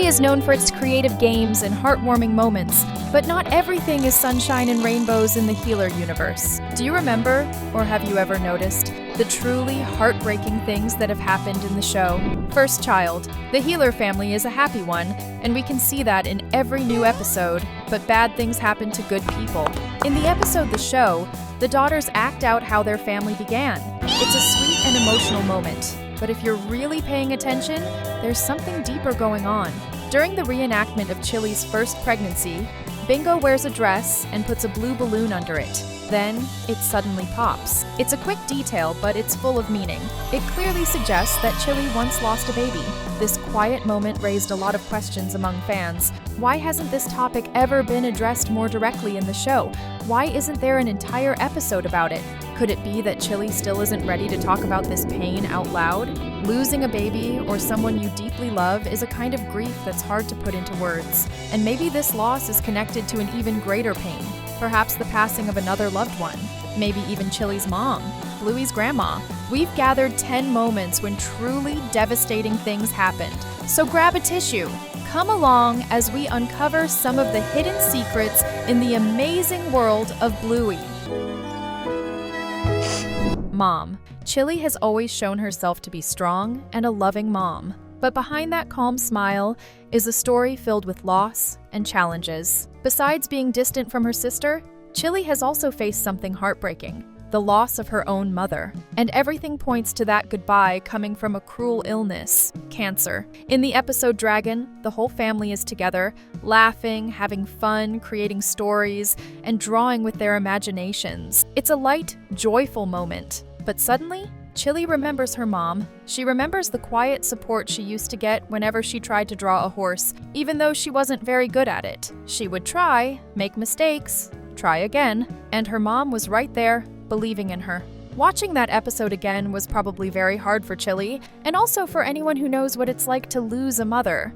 Bluey is known for its creative games and heartwarming moments, but not everything is sunshine and rainbows in the Healer universe. Do you remember, or have you ever noticed, the truly heartbreaking things that have happened in the show? First child. The Healer family is a happy one, and we can see that in every new episode, but bad things happen to good people. In the episode The Show, the daughters act out how their family began. It's a sweet and emotional moment, but if you're really paying attention, there's something deeper going on. During the reenactment of Chile's first pregnancy, Bingo wears a dress and puts a blue balloon under it. Then, it suddenly pops. It's a quick detail, but it's full of meaning. It clearly suggests that Chile once lost a baby. This quiet moment raised a lot of questions among fans. Why hasn't this topic ever been addressed more directly in the show? Why isn't there an entire episode about it? Could it be that Chile still isn't ready to talk about this pain out loud? Losing a baby or someone you deeply love is a kind of grief that's hard to put into words. And maybe this loss is connected to an even greater pain. Perhaps the passing of another loved one. Maybe even Chile's mom, Bluey's grandma. We've gathered 10 moments when truly devastating things happened. So grab a tissue. Come along as we uncover some of the hidden secrets in the amazing world of Bluey. Mom. Chile has always shown herself to be strong and a loving mom. But behind that calm smile is a story filled with loss and challenges. Besides being distant from her sister, Chile has also faced something heartbreaking, the loss of her own mother. And everything points to that goodbye coming from a cruel illness, cancer. In the episode Dragon, the whole family is together, laughing, having fun, creating stories, and drawing with their imaginations. It's a light, joyful moment. But suddenly, Chile remembers her mom. She remembers the quiet support she used to get whenever she tried to draw a horse, even though she wasn't very good at it. She would try, make mistakes, try again, and her mom was right there, believing in her. Watching that episode again was probably very hard for Chile, and also for anyone who knows what it's like to lose a mother.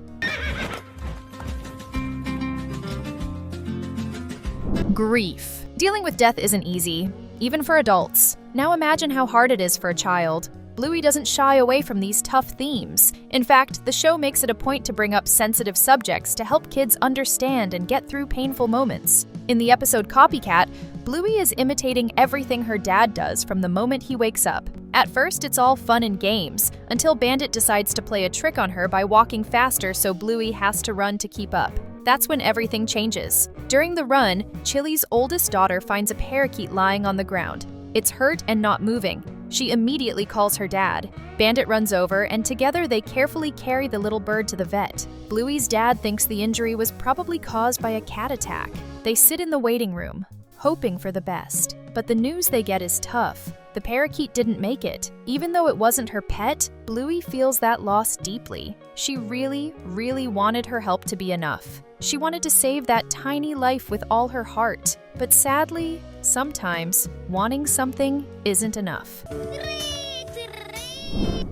Grief. Dealing with death isn't easy, even for adults. Now imagine how hard it is for a child. Bluey doesn't shy away from these tough themes. In fact, the show makes it a point to bring up sensitive subjects to help kids understand and get through painful moments. In the episode Copycat, Bluey is imitating everything her dad does from the moment he wakes up. At first, it's all fun and games, until Bandit decides to play a trick on her by walking faster so Bluey has to run to keep up. That's when everything changes. During the run, Chile's oldest daughter finds a parakeet lying on the ground. It's hurt and not moving. She immediately calls her dad. Bandit runs over, and together they carefully carry the little bird to the vet. Bluey's dad thinks the injury was probably caused by a cat attack. They sit in the waiting room, hoping for the best. But the news they get is tough. The parakeet didn't make it. Even though it wasn't her pet, Bluey feels that loss deeply. She really, really wanted her help to be enough. She wanted to save that tiny life with all her heart. But sadly, sometimes, wanting something isn't enough.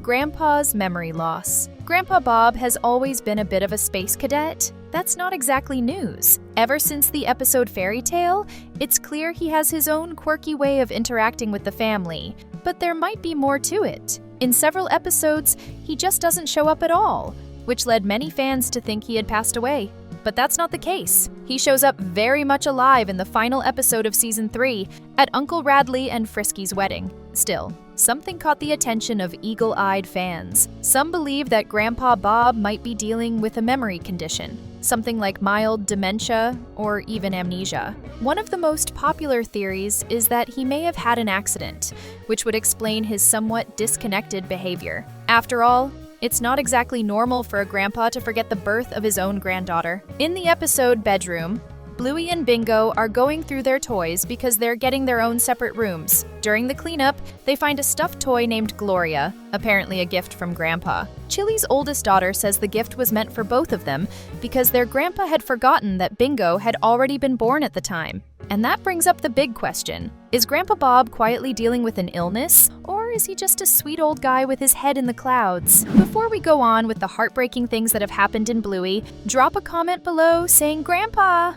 Grandpa's memory loss. Grandpa Bob has always been a bit of a space cadet. That's not exactly news. Ever since the episode Fairy Tale, it's clear he has his own quirky way of interacting with the family. But there might be more to it. In several episodes, he just doesn't show up at all, which led many fans to think he had passed away. But that's not the case. He shows up very much alive in the final episode of Season 3 at Uncle Radley and Frisky's wedding. Still, something caught the attention of eagle-eyed fans. Some believe that Grandpa Bob might be dealing with a memory condition, something like mild dementia or even amnesia. One of the most popular theories is that he may have had an accident, which would explain his somewhat disconnected behavior. After all, it's not exactly normal for a grandpa to forget the birth of his own granddaughter. In the episode Bedroom, Bluey and Bingo are going through their toys because they're getting their own separate rooms. During the cleanup, they find a stuffed toy named Gloria, apparently a gift from Grandpa. Chile's oldest daughter says the gift was meant for both of them because their grandpa had forgotten that Bingo had already been born at the time. And that brings up the big question. Is Grandpa Bob quietly dealing with an illness, or is he just a sweet old guy with his head in the clouds? Before we go on with the heartbreaking things that have happened in Bluey, drop a comment below saying Grandpa!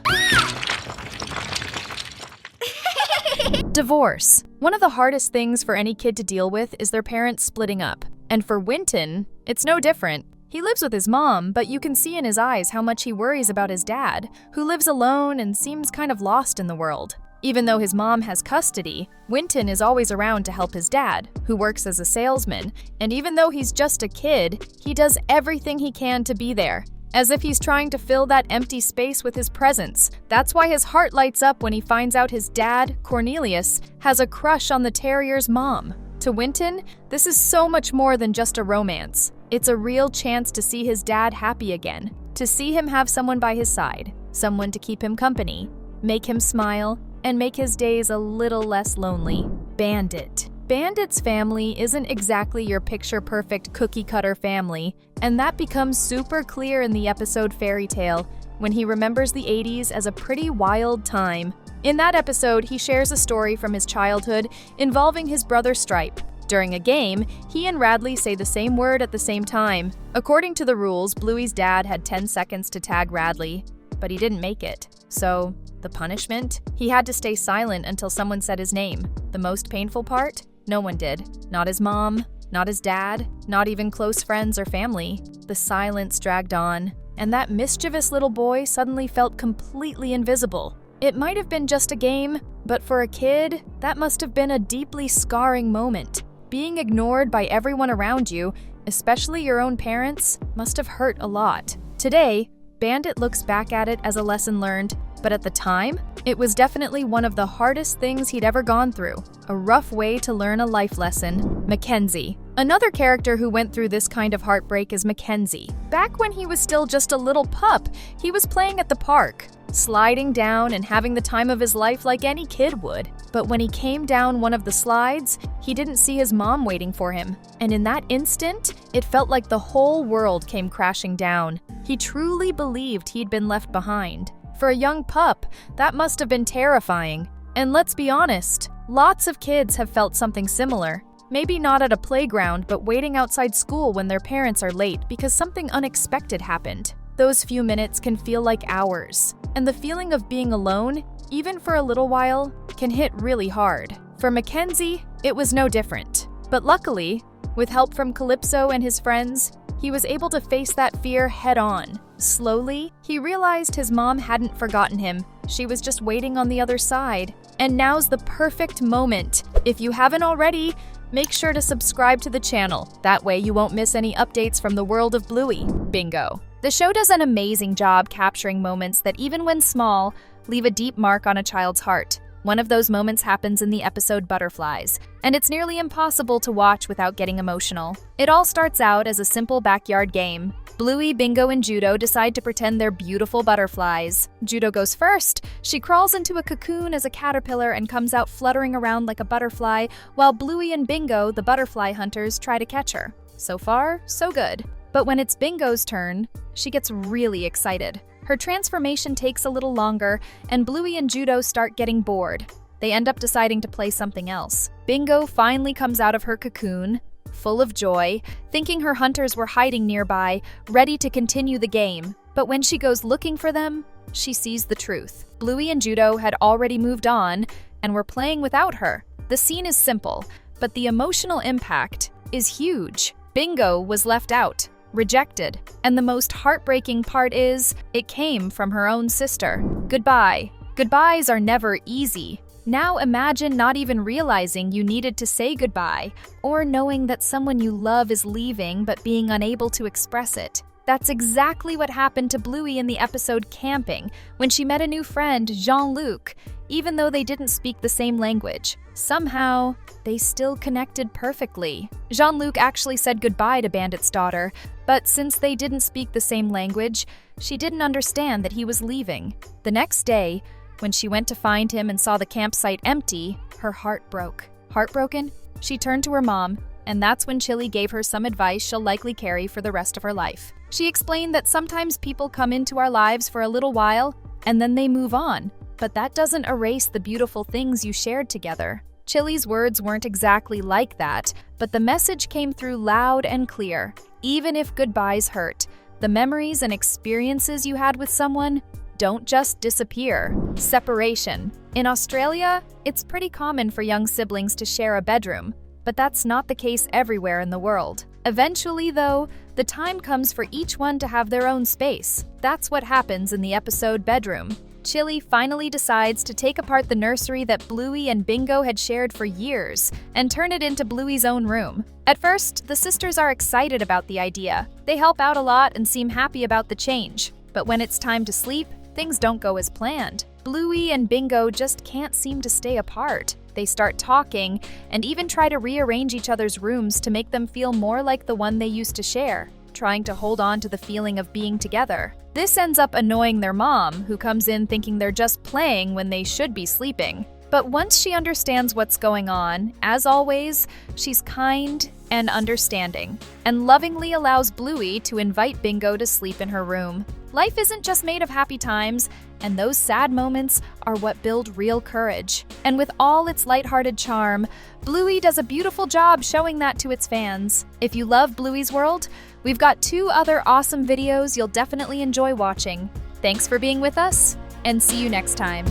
Divorce. One of the hardest things for any kid to deal with is their parents splitting up. And for Winton, it's no different. He lives with his mom, but you can see in his eyes how much he worries about his dad, who lives alone and seems kind of lost in the world. Even though his mom has custody, Winton is always around to help his dad, who works as a salesman, and even though he's just a kid, he does everything he can to be there, as if he's trying to fill that empty space with his presence. That's why his heart lights up when he finds out his dad, Cornelius, has a crush on the terrier's mom. To Winton, this is so much more than just a romance. It's a real chance to see his dad happy again, to see him have someone by his side, someone to keep him company, make him smile, and make his days a little less lonely. Bandit. Bandit's family isn't exactly your picture-perfect cookie-cutter family, and that becomes super clear in the episode Fairy Tale, when he remembers the 80s as a pretty wild time. In that episode, he shares a story from his childhood involving his brother Stripe. During a game, he and Radley say the same word at the same time. According to the rules, Bluey's dad had 10 seconds to tag Radley, but he didn't make it. So, the punishment? He had to stay silent until someone said his name. The most painful part? No one did. Not his mom, not his dad, not even close friends or family. The silence dragged on, and that mischievous little boy suddenly felt completely invisible. It might have been just a game, but for a kid, that must have been a deeply scarring moment. Being ignored by everyone around you, especially your own parents, must have hurt a lot. Today, Bandit looks back at it as a lesson learned, but at the time, it was definitely one of the hardest things he'd ever gone through. A rough way to learn a life lesson. Mackenzie. Another character who went through this kind of heartbreak is Mackenzie. Back when he was still just a little pup, he was playing at the park, sliding down and having the time of his life like any kid would. But when he came down one of the slides, he didn't see his mom waiting for him. And in that instant, it felt like the whole world came crashing down. He truly believed he'd been left behind. For a young pup, that must have been terrifying. And let's be honest, lots of kids have felt something similar. Maybe not at a playground, but waiting outside school when their parents are late because something unexpected happened. Those few minutes can feel like hours. And the feeling of being alone, even for a little while, can hit really hard. For Mackenzie, it was no different. But luckily, with help from Calypso and his friends, he was able to face that fear head-on. Slowly, he realized his mom hadn't forgotten him. She was just waiting on the other side. And now's the perfect moment. If you haven't already, make sure to subscribe to the channel. That way you won't miss any updates from the world of Bluey. Bingo. The show does an amazing job capturing moments that, even when small, leave a deep mark on a child's heart. One of those moments happens in the episode Butterflies, and it's nearly impossible to watch without getting emotional. It all starts out as a simple backyard game. Bluey, Bingo, and Judo decide to pretend they're beautiful butterflies. Judo goes first. She crawls into a cocoon as a caterpillar and comes out fluttering around like a butterfly, while Bluey and Bingo, the butterfly hunters, try to catch her. So far, so good. But when it's Bingo's turn, she gets really excited. Her transformation takes a little longer, and Bluey and Judo start getting bored. They end up deciding to play something else. Bingo finally comes out of her cocoon, full of joy, thinking her hunters were hiding nearby, ready to continue the game. But when she goes looking for them, she sees the truth. Bluey and Judo had already moved on and were playing without her. The scene is simple, but the emotional impact is huge. Bingo was left out, rejected, and the most heartbreaking part is, it came from her own sister. Goodbye. Goodbyes are never easy. Now imagine not even realizing you needed to say goodbye, or knowing that someone you love is leaving but being unable to express it. That's exactly what happened to Bluey in the episode Camping, when she met a new friend, Jean-Luc. Even though they didn't speak the same language, somehow, they still connected perfectly. Jean-Luc actually said goodbye to Bandit's daughter, but since they didn't speak the same language, she didn't understand that he was leaving. The next day, when she went to find him and saw the campsite empty, her heart broke. Heartbroken, she turned to her mom, and that's when Chile gave her some advice she'll likely carry for the rest of her life. She explained that sometimes people come into our lives for a little while, and then they move on. But that doesn't erase the beautiful things you shared together. Chile's words weren't exactly like that, but the message came through loud and clear. Even if goodbyes hurt, the memories and experiences you had with someone don't just disappear. Separation. In Australia, it's pretty common for young siblings to share a bedroom, but that's not the case everywhere in the world. Eventually, though, The time comes for each one to have their own space. That's what happens in the episode Bedroom. Chile finally decides to take apart the nursery that Bluey and Bingo had shared for years and turn it into Bluey's own room. At first, the sisters are excited about the idea. They help out a lot and seem happy about the change. But when it's time to sleep, things don't go as planned. Bluey and Bingo just can't seem to stay apart. They start talking and even try to rearrange each other's rooms to make them feel more like the one they used to share, trying to hold on to the feeling of being together. This ends up annoying their mom, who comes in thinking they're just playing when they should be sleeping. But once she understands what's going on, as always, she's kind and understanding, and lovingly allows Bluey to invite Bingo to sleep in her room. Life isn't just made of happy times, and those sad moments are what build real courage. And with all its lighthearted charm, Bluey does a beautiful job showing that to its fans. If you love Bluey's World, we've got 2 other awesome videos you'll definitely enjoy watching. Thanks for being with us, and see you next time.